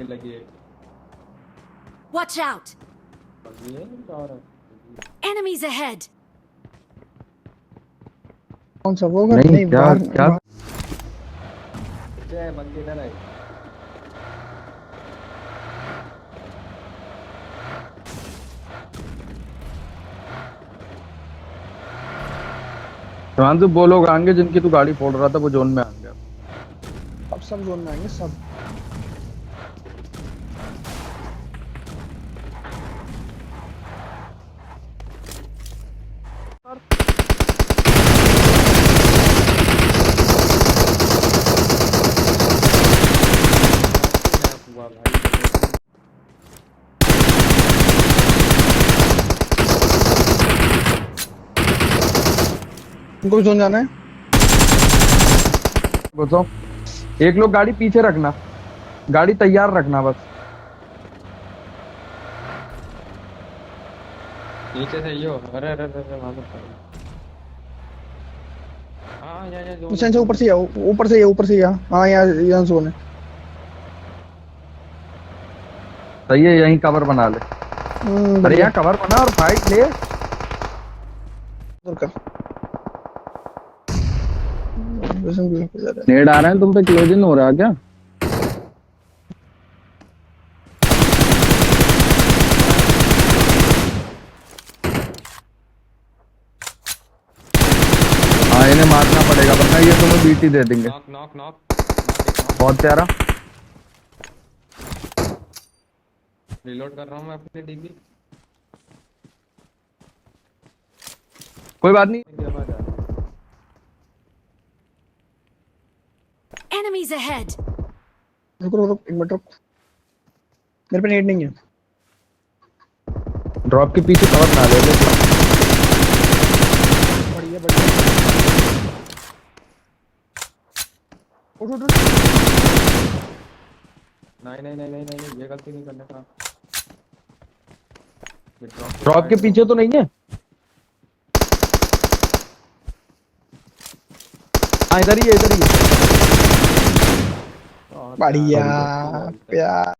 ये लगी है। Watch out! ये और Enemies ahead! कौन सा वो घर? नहीं, नहीं क्या बाहर क्या जय बंदे इधर है। तो वो लोग आएंगे जिनकी तू गाड़ी फोड़ रहा था, वो जोन में आएंगे। अब सब जोन में आएंगे सब। हुआ भाई उनको भी जोन जाना है। बताओ, एक लोग गाड़ी पीछे रखना, गाड़ी तैयार रखना बस। नीचे से यो। अरे अरे अरे वहां पे हाँ या जो निशान से ऊपर से आओ, ऊपर से ये ऊपर से यहाँ। हाँ यहाँ जोन है। सही है, यहीं कवर बना ले। अरे बढ़िया। यहाँ कवर बना और फाइट ले। उधर कर। वैसे भी हो जा रहा नेड आ रहे हैं तुम पे, क्लोज इन हो रहा है क्या? हाँ, इन्हें मारना पड़ेगा वरना ये तुम्हें बीटी दे देंगे। Knock knock knock. बहुत प्यारा। रिलोड कर रहा हूं मैं अपने डीबी। कोई बात नहीं। आवाज आ रही है। Enemies ahead! है। रुको रुको एक मिनट रुक। मेरे पे नेट नहीं है। ड्रॉप के पीछे कवर ना ले ले। बढ़िया बढ़िया। उठ उठ उठ। नहीं नहीं नहीं नहीं नहीं, ये गलती नहीं करने का। ये ड्रॉप के पीछे तो नहीं है। हाँ, इधर ही है, इधर ही है। बढ़िया प्यार।